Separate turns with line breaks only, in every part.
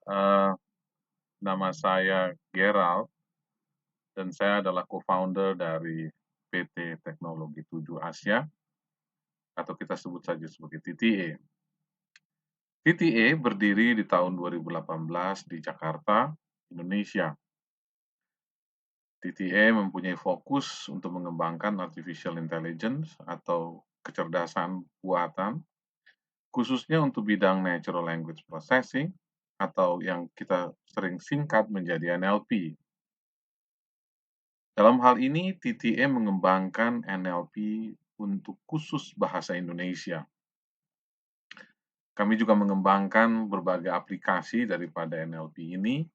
Eee, Nama saya Gerald dan saya adalah co-founder dari PT Teknologi 7 Asia atau kita sebut saja sebagai TTA. TTA berdiri di tahun 2018 di Jakarta, Indonesia. TTA mempunyai fokus untuk mengembangkan artificial intelligence atau kecerdasan buatan, khususnya untuk bidang natural language processing atau yang kita sering singkat menjadi NLP. Dalam hal ini, TTA mengembangkan NLP untuk khusus bahasa Indonesia. Kami juga mengembangkan berbagai aplikasi daripada NLP ini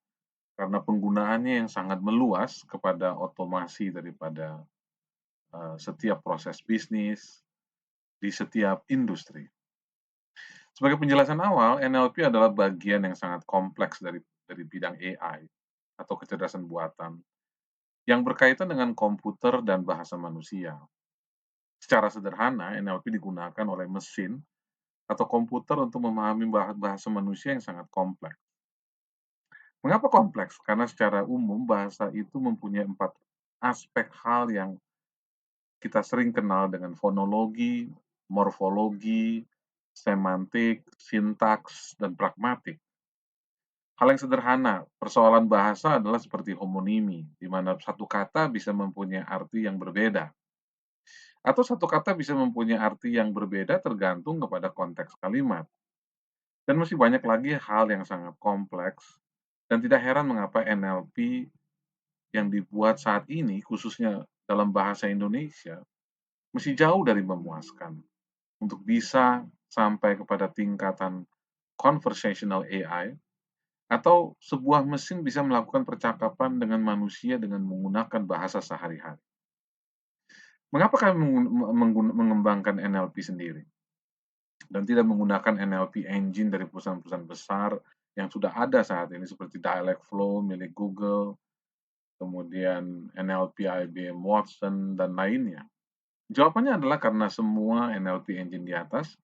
karena penggunaannya yang sangat meluas kepada otomasi daripada setiap proses bisnis di setiap industri. Sebagai penjelasan awal, NLP adalah bagian yang sangat kompleks dari bidang AI atau kecerdasan buatan yang berkaitan dengan komputer dan bahasa manusia. Secara sederhana, NLP digunakan oleh mesin atau komputer untuk memahami bahasa manusia yang sangat kompleks. Mengapa kompleks? Karena secara umum bahasa itu mempunyai 4 aspek hal yang kita sering kenal dengan fonologi, morfologi, semantik, sintaks, dan pragmatik. Hal yang sederhana, persoalan bahasa adalah seperti homonimi, di mana satu kata bisa mempunyai arti yang berbeda. Atau satu kata bisa mempunyai arti yang berbeda tergantung kepada konteks kalimat. Dan masih banyak lagi hal yang sangat kompleks, dan tidak heran mengapa NLP yang dibuat saat ini, khususnya dalam bahasa Indonesia, masih jauh dari memuaskan untuk bisa sampai kepada tingkatan conversational AI atau sebuah mesin bisa melakukan percakapan dengan manusia dengan menggunakan bahasa sehari-hari. Mengapa kami mengembangkan NLP sendiri dan tidak menggunakan NLP engine dari perusahaan-perusahaan besar yang sudah ada saat ini seperti Dialogflow milik Google, kemudian NLP IBM Watson, dan lainnya? Jawabannya adalah karena semua NLP engine di atas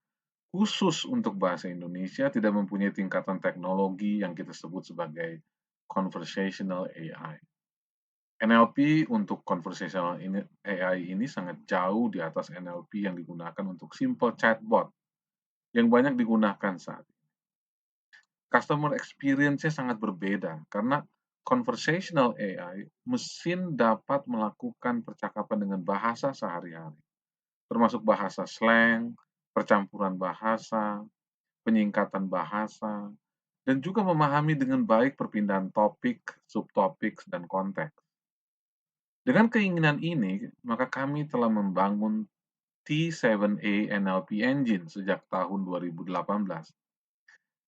khusus untuk bahasa Indonesia tidak mempunyai tingkatan teknologi yang kita sebut sebagai conversational AI. NLP untuk conversational AI ini sangat jauh di atas NLP yang digunakan untuk simple chatbot yang banyak digunakan saat ini. Customer experience-nya sangat berbeda karena conversational AI, mesin dapat melakukan percakapan dengan bahasa sehari-hari, termasuk bahasa slang, percampuran bahasa, penyingkatan bahasa, dan juga memahami dengan baik perpindahan topik, subtopik, dan konteks. Dengan keinginan ini, maka kami telah membangun T7A NLP Engine sejak tahun 2018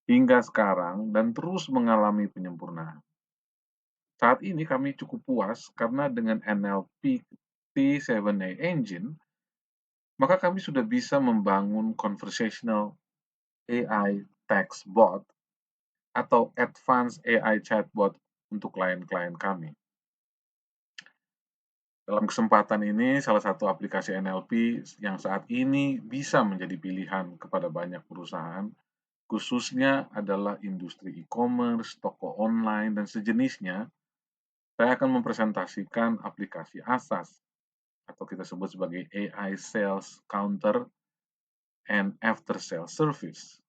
hingga sekarang dan terus mengalami penyempurnaan. Saat ini kami cukup puas karena dengan NLP T7A Engine, maka kami sudah bisa membangun conversational AI text bot atau advanced AI chatbot untuk klien-klien kami. Dalam kesempatan ini, salah satu aplikasi NLP yang saat ini bisa menjadi pilihan kepada banyak perusahaan, khususnya adalah industri e-commerce, toko online, dan sejenisnya. Saya akan mempresentasikan aplikasi ASAS, atau kita sebut sebagai AI Sales Counter and After Sales Service.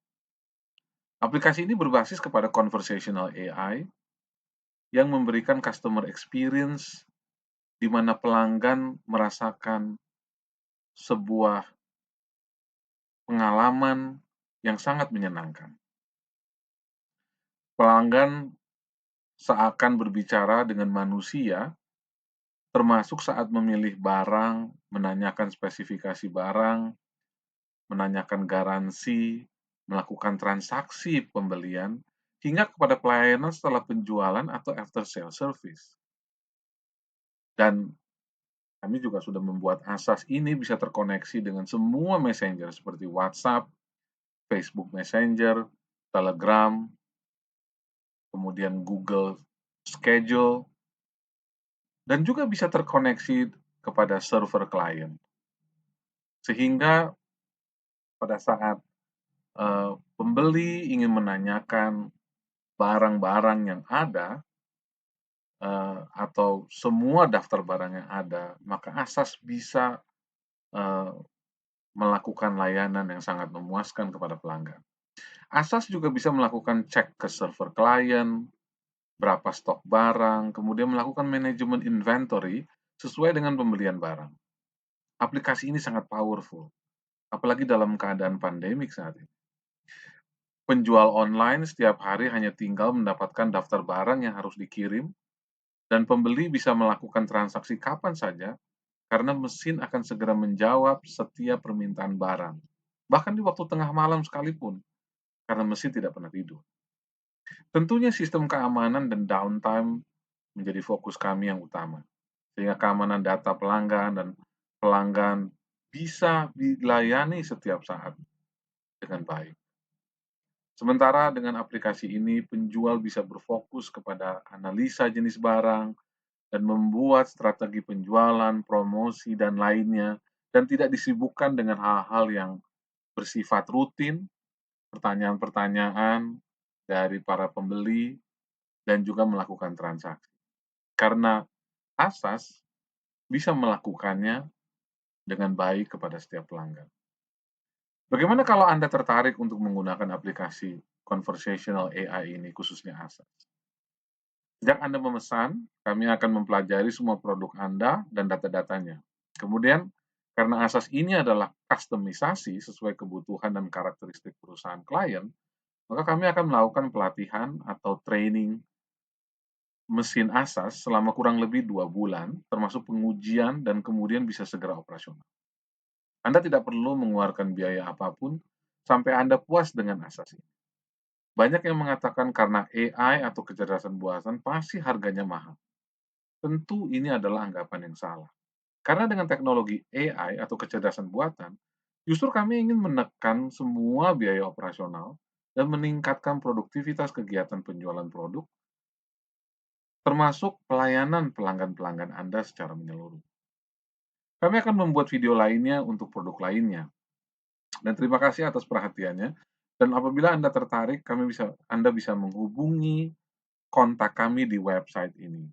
Aplikasi ini berbasis kepada conversational AI yang memberikan customer experience di mana pelanggan merasakan sebuah pengalaman yang sangat menyenangkan. Pelanggan seakan berbicara dengan manusia, termasuk saat memilih barang, menanyakan spesifikasi barang, menanyakan garansi, melakukan transaksi pembelian, hingga kepada pelayanan setelah penjualan atau after sale service. Dan kami juga sudah membuat asas ini bisa terkoneksi dengan semua messenger seperti WhatsApp, Facebook Messenger, Telegram, kemudian Google Schedule, dan juga bisa terkoneksi kepada server klien. Sehingga pada saat pembeli ingin menanyakan barang-barang yang ada atau semua daftar barang yang ada, maka Asas bisa eh, melakukan layanan yang sangat memuaskan kepada pelanggan. Asas juga bisa melakukan cek ke server klien, berapa stok barang, kemudian melakukan manajemen inventory sesuai dengan pembelian barang. Aplikasi ini sangat powerful, apalagi dalam keadaan pandemik saat ini. Penjual online setiap hari hanya tinggal mendapatkan daftar barang yang harus dikirim, dan pembeli bisa melakukan transaksi kapan saja karena mesin akan segera menjawab setiap permintaan barang, bahkan di waktu tengah malam sekalipun, karena mesin tidak pernah tidur. Tentunya sistem keamanan dan downtime menjadi fokus kami yang utama, sehingga keamanan data pelanggan dan pelanggan bisa dilayani setiap saat dengan baik. Sementara dengan aplikasi ini, penjual bisa berfokus kepada analisa jenis barang dan membuat strategi penjualan, promosi, dan lainnya, dan tidak disibukkan dengan hal-hal yang bersifat rutin, pertanyaan-pertanyaan dari para pembeli, dan juga melakukan transaksi. Karena Asas bisa melakukannya dengan baik kepada setiap pelanggan. Bagaimana kalau Anda tertarik untuk menggunakan aplikasi conversational AI ini, khususnya Asas? Sejak Anda memesan, kami akan mempelajari semua produk Anda dan data-datanya. Kemudian, karena Asas ini adalah kustomisasi sesuai kebutuhan dan karakteristik perusahaan klien, maka kami akan melakukan pelatihan atau training mesin Asas selama kurang lebih 2 bulan, termasuk pengujian dan kemudian bisa segera operasional. Anda tidak perlu mengeluarkan biaya apapun sampai Anda puas dengan Asas ini. Banyak yang mengatakan karena AI atau kecerdasan buatan pasti harganya mahal. Tentu ini adalah anggapan yang salah. Karena dengan teknologi AI atau kecerdasan buatan, justru kami ingin menekan semua biaya operasional dan meningkatkan produktivitas kegiatan penjualan produk, termasuk pelayanan pelanggan-pelanggan Anda secara menyeluruh. Kami akan membuat video lainnya untuk produk lainnya. Dan terima kasih atas perhatiannya. Dan apabila Anda tertarik, Anda bisa menghubungi kontak kami di website ini.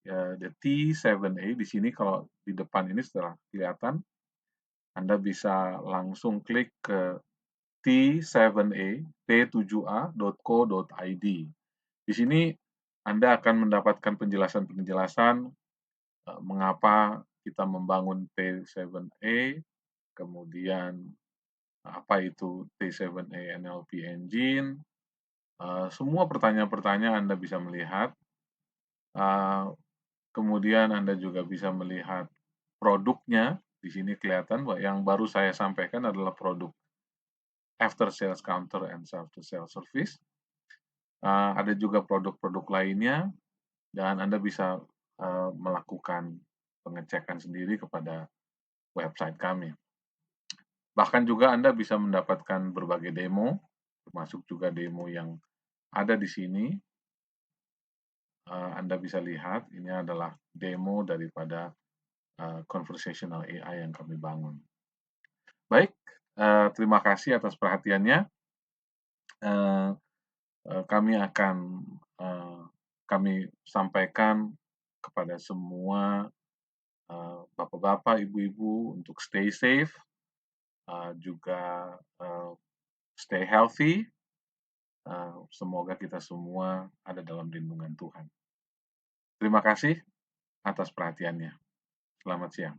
Ya, the T7A di sini kalau di depan ini setelah kelihatan, Anda bisa langsung klik ke T7A, t7a.co.id. Di sini Anda akan mendapatkan penjelasan-penjelasan mengapa kita membangun T7A, kemudian apa itu T7A NLP Engine, semua pertanyaan-pertanyaan Anda bisa melihat. Kemudian Anda juga bisa melihat produknya. Di sini kelihatan bahwa yang baru saya sampaikan adalah produk after sales counter and after sales service. Ada juga produk-produk lainnya dan Anda bisa melakukan pengecekan sendiri kepada website kami. Bahkan juga Anda bisa mendapatkan berbagai demo, termasuk juga demo yang ada di sini. Anda bisa lihat, ini adalah demo daripada conversational AI yang kami bangun. Baik, terima kasih atas perhatiannya. Kami akan kami sampaikan kepada semua bapak-bapak, ibu-ibu untuk stay safe, juga stay healthy. Semoga kita semua ada dalam lindungan Tuhan. Terima kasih atas perhatiannya. Selamat siang.